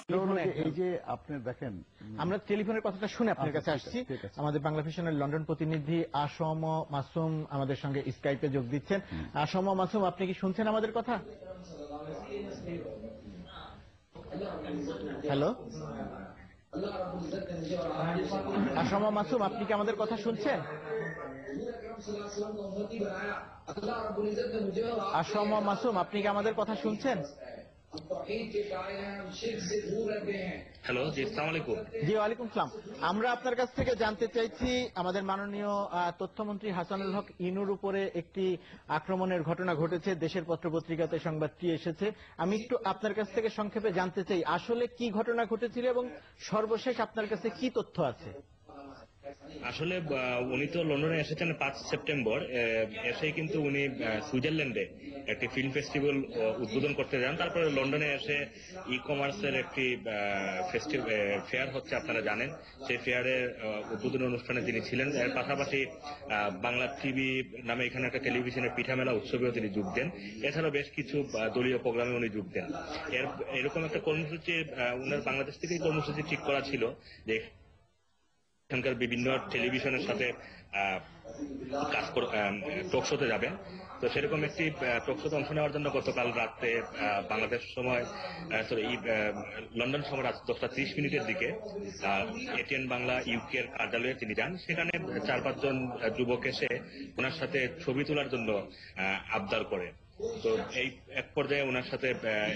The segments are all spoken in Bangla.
এই যে আপনি দেখেন, আমরা টেলিফোনের কথাটা শুনে আপনার কাছে আসছি। আমাদের বাংলা ভিশনের লন্ডন প্রতিনিধি আসম মাসুম আমাদের সঙ্গে স্কাইপে যোগ দিচ্ছেন। আসম মাসুম, আপনি কি শুনছেন আমাদের কথা? হ্যালো আসম মাসুম, আপনি কি আমাদের কথা শুনছেন? আসম মাসুম, আপনি কি আমাদের কথা শুনছেন? হ্যালো, জি আসসালামু আলাইকুম। জি ওয়ালাইকুম সালাম। আমরা আপনার কাছ থেকে জানতে চাইছি, আমাদের মাননীয় তথ্যমন্ত্রী হাসানুল হক ইনুর উপরে একটি আক্রমণের ঘটনা ঘটেছে, দেশের পত্রপত্রিকাতে সংবাদটি এসেছে। আমি একটু আপনার কাছ থেকে সংক্ষেপে জানতে চাই আসলে কি ঘটনা ঘটেছিল এবং সর্বশেষ আপনার কাছে কি তথ্য আছে। আসলে উনি তো লন্ডনে এসেছেন ৫ সেপ্টেম্বর। এসেই কিন্তু উনি সুইজারল্যান্ডে একটি ফিল্ম ফেস্টিভ্যাল উদ্বোধন করতে যান। তারপরে লন্ডনে এসে ই কমার্সের একটি ফেয়ার হচ্ছে, আপনারা জানেন। সেই ফেয়ারের উদ্বোধনী অনুষ্ঠানে তিনি ছিলেন। এর পাশাপাশি বাংলা টিভি নামে এখানে একটা টেলিভিশনের পিঠামেলা উৎসবেও তিনি যোগ দেন। এছাড়াও বেশ কিছু দলীয় প্রোগ্রামে উনি যোগ দেন। এরকম একটা কর্মসূচি উনার বাংলাদেশ থেকেই কর্মসূচি ঠিক করা ছিল যে এখানকার বিভিন্ন টেলিভিশনের সাথে কাজ টকশোতে যাবেন। তো সেরকম একটি টকশোতে অংশ নেওয়ার জন্য গতকাল রাতে বাংলাদেশ সময় লন্ডন সময় রাত 10:30 দিকে এটিএন বাংলা ইউকে এর কার্যালয়ে তিনি যান। সেখানে 4-5 জন যুবক এসে ওনার সাথে ছবি তোলার জন্য আবদার করে। তো এই এক পর্যায়ে ওনার সাথে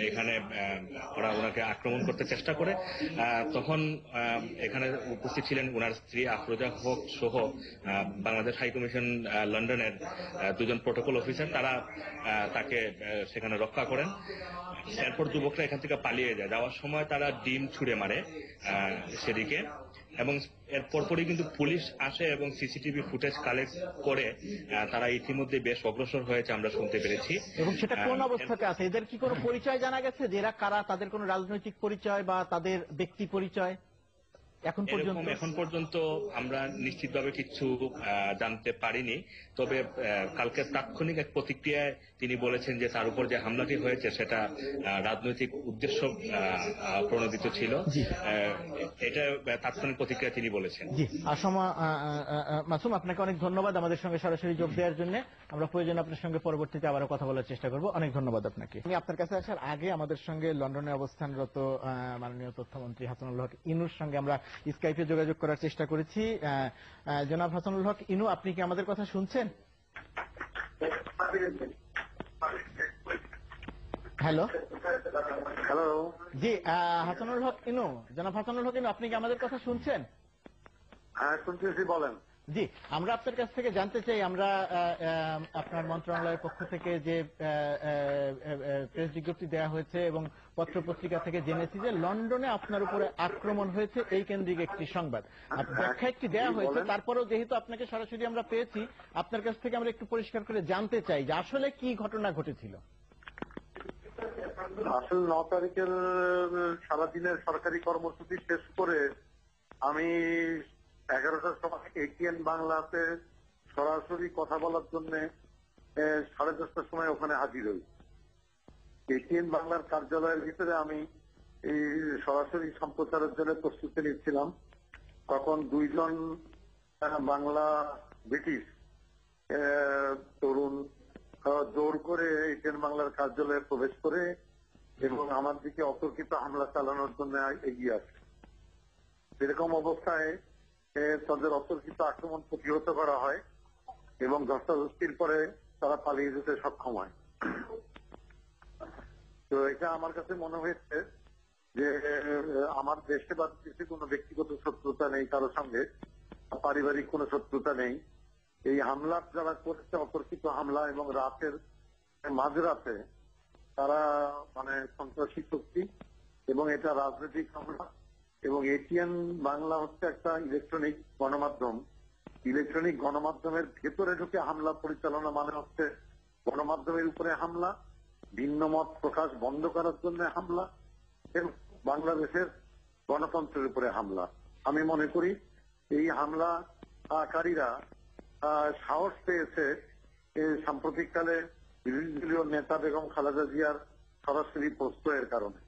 এখানে ওরা ওনাকে আক্রমণ করতে চেষ্টা করে। তখন এখানে উপস্থিত ছিলেন ওনার স্ত্রী আফরোজা হক সহ বাংলাদেশ হাইকমিশন লন্ডনের 2 জন প্রটোকল অফিসার। তারা তাকে সেখানে রক্ষা করেন। এরপর যুবকরা এখান থেকে পালিয়ে যায়। যাওয়ার সময় তারা ডিম ছুড়ে মারে সেদিকে, এবং এর পরপরই কিন্তু পুলিশ আসে এবং সিসিটিভি ফুটেজ কালেক্ট করে তারা ইতিমধ্যে বেশ অগ্রসর হয়েছে, আমরা শুনতে পেরেছি। এবং সেটা কোন অবস্থাতে আছে? এদের কি কোনো পরিচয় জানা গেছে যে এরা কারা, তাদের কোনো রাজনৈতিক পরিচয় বা তাদের ব্যক্তি পরিচয় এখন পর্যন্ত আমরা নিশ্চিতভাবে কিছু জানতে পারিনি। তবে কালকে তাৎক্ষণিক এক প্রতিক্রিয়ায় তিনি বলেছেন যে তার উপর যে হামলাটি হয়েছে সেটা রাজনৈতিক উদ্দেশ্য প্রণোদিত ছিল। এটা তাৎক্ষণিক প্রতিক্রিয়া তিনি বলেছেন। জি আসম মাসুম, আপনাকে অনেক ধন্যবাদ আমাদের সঙ্গে সরাসরি যোগ দেওয়ার জন্য। আমরা প্রয়োজন আপনার সঙ্গে পরবর্তীতে আবারও কথা বলার চেষ্টা করব। অনেক ধন্যবাদ আপনাকে। আমি আপনার কাছে আসার আগে আমাদের সঙ্গে লন্ডনে অবস্থানরত মাননীয় তথ্যমন্ত্রী হাসানুল হক ইনুর সঙ্গে আমরা স্কাইপে যোগাযোগ করার চেষ্টা করেছি। জনাব হাসানুল হক ইনু, আপনি কি আমাদের কথা শুনছেন? হ্যালো হ্যালো, জি হাসানুল হক ইনু, জনাব হাসানুল হক ইনু, আপনি কি আমাদের কথা শুনছেন? হ্যাঁ শুনতেছি, বলেন। জি, আমরা আপনার কাছ থেকে জানতে চাই, আমরা আপনার মন্ত্রণালয়ের পক্ষ থেকে যে প্রেস বিজ্ঞপ্তি দেওয়া হয়েছে এবং পত্র পত্রিকা থেকে জেনেছি যে লন্ডনে আপনার উপরে আক্রমণ হয়েছে, এই কেন্দ্রিক একটি সংবাদ ব্যাখ্যা একটি দেওয়া হয়েছে। তারপরেও যেহেতু আপনাকে সরাসরি আমরা পেয়েছি, আপনার কাছ থেকে আমরা একটু পরিষ্কার করে জানতে চাই যে আসলে কি ঘটনা ঘটেছিল। আসলে 9 তারিখের সারাদিনের সরকারি কর্মসূচি শেষ করে আমি 11টার সময় এটিএন বাংলাতে সরাসরি কথা বলার জন্য 10:30টার সময় ওখানে হাজির হই। এটিএন বাংলার কার্যালয়ের ভিতরে আমি এই সরাসরি সম্প্রচারের জন্য প্রস্তুতি নিচ্ছিলাম। তখন 2 জন বাংলা ব্রিটিশ তরুণ জোর করে এটিএন বাংলার কার্যালয়ে প্রবেশ করে এবং আমার দিকে অতর্কিত হামলা চালানোর জন্য এগিয়ে আসে। এরকম অবস্থায় তাদের অতর্কিত আক্রমণ প্রতিহত করা হয় এবং ধস্তাধস্তির পরে তারা পালিয়ে যেতে সক্ষম হয়। তো এটা আমার কাছে মনে হয়েছে যে আমার দেশে বা দেশে কোনো ব্যক্তিগত শত্রুতা নেই কারো সঙ্গে, পারিবারিক কোনো শত্রুতা নেই। এই হামলা যারা করেছে, অতর্কিত হামলা এবং রাতের মাঝরাতে তারা সন্ত্রাসী শক্তি এবং এটা রাজনৈতিক হামলা। এবং এটিএন বাংলা হচ্ছে একটা ইলেকট্রনিক গণমাধ্যম। ইলেকট্রনিক গণমাধ্যমের ভেতরে ঢুকে হামলা পরিচালনা মানে হচ্ছে গণমাধ্যমের উপরে হামলা, ভিন্ন মত প্রকাশ বন্ধ করার জন্য হামলা এবং বাংলাদেশের গণতন্ত্রের উপরে হামলা। আমি মনে করি এই হামলাকারীরা সাহস পেয়েছে সাম্প্রতিককালে বিরোধী দলীয় নেতা বেগম খালেদা জিয়ার সরাসরি প্রশ্রয়ের কারণে।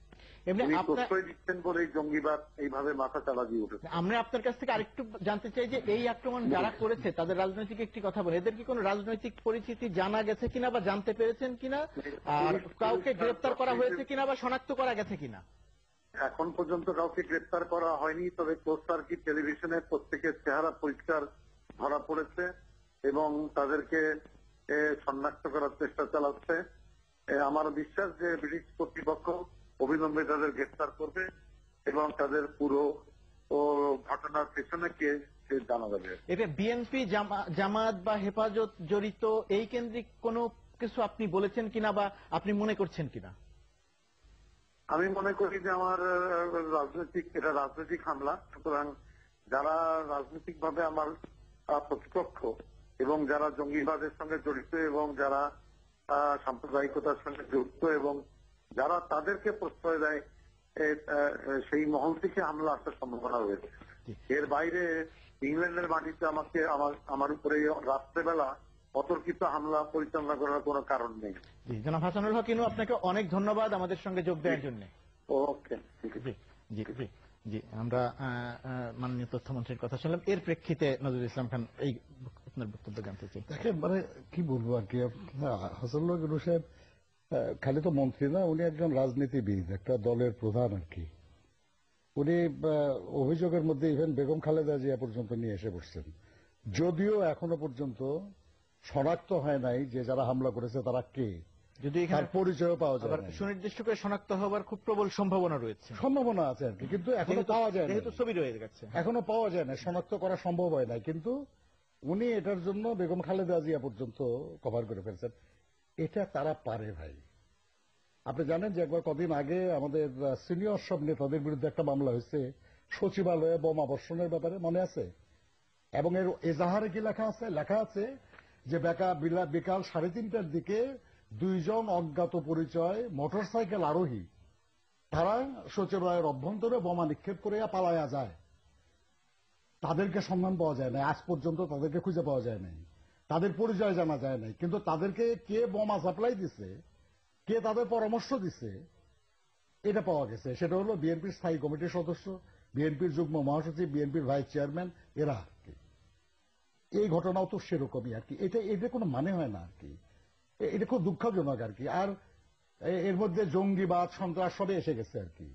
এমনি উনি আপনার প্রশ্রয় দিচ্ছেন বলেই জঙ্গিবাদ এইভাবে মাথা চালা দিয়ে উঠেছে। আমরা আপনার কাছ থেকে আরেকটু জানতে চাই যে এই আক্রমণ যারা করেছে তাদের রাজনৈতিক একটি কথা বলে, এদের কি কোনো রাজনৈতিক পরিচিতি জানা গেছে কিনা বা জানতে পেরেছেন কিনা, আর কাউকে গ্রেফতার করা হয়েছে কিনা বা শনাক্ত করা গেছে কিনা? এখন পর্যন্ত কাউকে গ্রেপ্তার করা হয়নি, তবে ক্লোজ সার্কিট টেলিভিশনে প্রত্যেকের চেহারা পরিষ্কার ধরা পড়েছে এবং তাদেরকে শনাক্ত করার চেষ্টা চালাচ্ছে। আমার বিশ্বাস যে ব্রিটিশ কর্তৃপক্ষ অবিলম্বে তাদের গ্রেপ্তার করবে এবং তাদের পুরো ঘটনার পেছনে কে সে জানা যাবে। এটা বিএনপি জামাত বা হেফাজত জড়িত এই কেন্দ্রিক কোনো কিছু আপনি বলেছেন কিনা বা আপনি মনে করছেন কিনা? আমি মনে করি যে আমার এটা রাজনৈতিক হামলা, সুতরাং যারা রাজনৈতিক ভাবে আমার প্রতিপক্ষ এবং যারা জঙ্গিবাদের সঙ্গে জড়িত এবং যারা সাম্প্রদায়িকতার সঙ্গে যুক্ত এবং যারা তাদেরকে প্রশ্রয় দেয়, সেই মহল থেকে হামলা আসার সম্ভাবনা রয়েছে। এর বাইরে ইংল্যান্ডের মাটিতে আমার উপরে রাত্রেবেলা অতর্কিত হামলা পরিচালনা করার কোনো কারণ নেই। জি, জনাব হাসানুল হক ইনু, আপনাকে অনেক ধন্যবাদ আমাদের সঙ্গে যোগ দেওয়ার জন্য। ওকে, জি জি জি জি, আমরা মাননীয় তথ্যমন্ত্রীর কথা শুনলাম। এর প্রেক্ষিতে নজরুল ইসলাম খান এই আপনার বক্তব্য জানতে চাই। দেখেন, মানে কি বলবো আর কি, হাসানুল হক সাহেব খালি তো মন্ত্রী না, উনি একজন রাজনীতিবিদ, একটা দলের প্রধান আর কি। উনি অভিযোগের মধ্যে ইভেন বেগম খালেদা জিয়া পর্যন্ত নিয়ে এসে বসছেন, যদিও এখনো পর্যন্ত শনাক্ত হয় নাই যে যারা হামলা করেছে তারা কে, যদি তার পরিচয় পাওয়া যায় না। সুনির্দিষ্ট করে শনাক্ত হওয়ার খুব প্রবল সম্ভাবনা রয়েছে, সম্ভাবনা আছে আর কি, কিন্তু এখনো পাওয়া যায় না, যেহেতু ছবি রয়ে গেছে, এখনো পাওয়া যায় না, শনাক্ত করা সম্ভব হয় না। কিন্তু উনি এটার জন্য বেগম খালেদা জিয়া পর্যন্ত কভার করে ফেলছেন। এটা তারা পারে ভাই। আপনি জানেন যে একবার কদিন আগে আমাদের সিনিয়র সব নেতাদের বিরুদ্ধে একটা মামলা হয়েছে সচিবালয়ে বোমা বর্ষণের ব্যাপারে, মনে আছে? এবং এর এজাহারে কি লেখা আছে? লেখা আছে যে বিকাল 3:30টার দিকে 2 জন অজ্ঞাত পরিচয় মোটরসাইকেল আরোহী তারা সচিবালয়ের অভ্যন্তরে বোমা নিক্ষেপ করে পালায়া যায়। তাদেরকে সন্ধান পাওয়া যায় না, আজ পর্যন্ত তাদেরকে খুঁজে পাওয়া যায় নাই, তাদের পরিচয় জানা যায় নাই। কিন্তু তাদেরকে কে বোমা সাপ্লাই দিছে, কে তাদের পরামর্শ দিছে, এটা পাওয়া গেছে। সেটা হলো বিএনপির স্থায়ী কমিটির সদস্য, বিএনপির যুগ্ম মহাসচিব, বিএনপির ভাইস চেয়ারম্যান, এরা আর কি। এই ঘটনাও তো সেরকমই আর কি। এটা কোনো মানে হয় না আর কি, এটা খুব দুঃখজনক আর কি। আর এর মধ্যে জঙ্গিবাদ, সন্ত্রাস সবে এসে গেছে আর কি।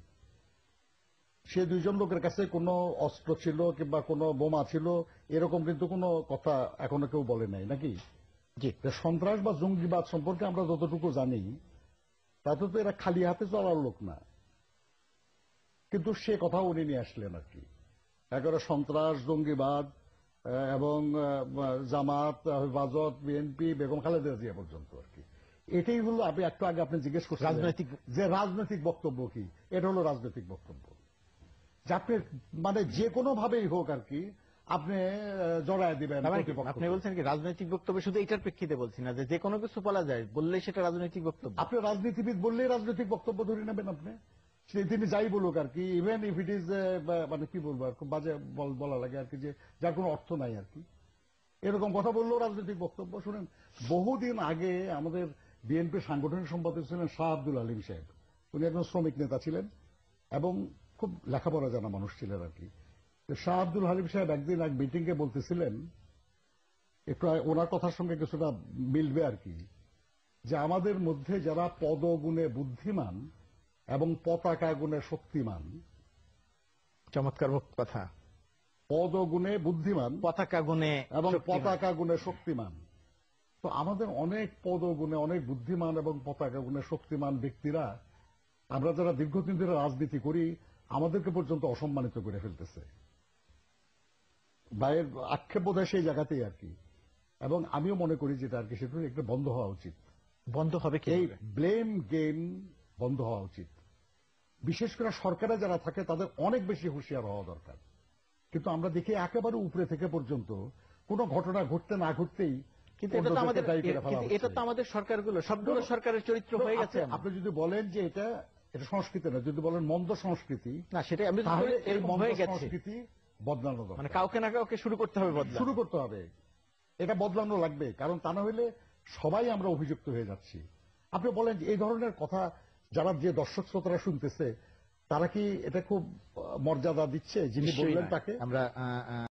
সে 2 জন লোকের কাছে কোনো অস্ত্র ছিল কিংবা কোনো বোমা ছিল এরকম কিন্তু কোনো কথা এখনো কেউ বলে নাই, নাকি? জি, সন্ত্রাস বা জঙ্গিবাদ সম্পর্কে আমরা যতটুকু জানি তাতে তো এরা খালি হাতে চলার লোক না, কিন্তু সে কথা উনি নিয়ে আসলেন আর কি। একেবারে সন্ত্রাস, জঙ্গিবাদ এবং জামাত, হেফাজত, বিএনপি, বেগম খালেদা জিয়া পর্যন্ত আর কি। এটাই হলো, আপনি একটু আগে আপনি জিজ্ঞেস করছেন রাজনৈতিক বক্তব্য কি, এটা হলো রাজনৈতিক বক্তব্য। যে আপনি মানে যে কোনো ভাবেই হোক আর কি আপনি জড়ায় দিবেন। আপনি বলছেন কি রাজনৈতিক বক্তব্য? শুধু এটার প্রেক্ষিতে বলছি না, যে কোনো কিছু বলা যায় বললেই সেটা রাজনৈতিক বক্তব্য। আপনি রাজনীতিবিদ বললেই রাজনৈতিক বক্তব্য ধরে নেবেন আপনি, তিনি যাই বলুক আর কি, ইভেন ইফ ইট ইজ মানে কি বলবো আর খুব বাজে বলা লাগে আর কি, যে যার কোনো অর্থ নাই আর কি, এরকম কথা বললেও রাজনৈতিক বক্তব্য। শুনেন, বহুদিন আগে আমাদের বিএনপির সাংগঠনিক সম্পাদক ছিলেন শাহ আব্দুল আলিম সাহেব। উনি একজন শ্রমিক নেতা ছিলেন এবং খুব লেখাপড়া জানা মানুষ ছিলেন আর কি। শাহ আব্দুল হালিম সাহেব একদিন এক মিটিংয়ে বলতেছিলেন, একটু ওনার কথার সঙ্গে কিছুটা মিলবে আর কি, যে আমাদের মধ্যে যারা পদগুণে বুদ্ধিমান এবং পতাকা গুণে শক্তিমান। চমৎকার কথা। পদগুণে বুদ্ধিমান, পতাকা গুণে এবং পতাকা গুণে শক্তিমান। তো আমাদের অনেক পদগুণে অনেক বুদ্ধিমান এবং পতাকা গুণে শক্তিমান ব্যক্তিরা, আমরা যারা দীর্ঘদিন ধরে রাজনীতি করি, আমাদেরকে পর্যন্ত অসম্মানিত করে ফেলতেছে। ভাইয়ের আক্ষেপ বোধ হয় সেই জায়গাতেই আর কি। এবং আমিও মনে করি যেটা আর কি, সেটা একটু বন্ধ হওয়া উচিত। বন্ধ হবে কি? এই ব্লেম গেম বন্ধ হওয়া উচিত। বিশেষ করে সরকারে যারা থাকে তাদের অনেক বেশি হুঁশিয়ার হওয়া দরকার। কিন্তু আমরা দেখি একেবারে উপরে থেকে পর্যন্ত কোনো ঘটনা ঘটতে না ঘটতেই, কিন্তু এটা তো আমাদের সরকারগুলো, সবগুলো সরকারের চরিত্র হয়ে গেছে। আপনি যদি বলেন যে এটা সংস্কৃতি না, যদি বলেন মন্দ সংস্কৃতি, না সেটা আমি তাহলে এই মন্দ সংস্কৃতি বদলানো দরকার। মানে কাউকে না কাউকে শুরু করতে হবে, এটা বদলানো লাগবে। কারণ তা না হইলে সবাই আমরা অভিযুক্ত হয়ে যাচ্ছি। আপনি বলেন যে এই ধরনের কথা যারা যে দর্শক শ্রোতারা শুনতেছে, তারা কি এটা খুব মর্যাদা দিচ্ছে যিনি নিশ্চয়ই বললেন নয়। তাকে? আমরা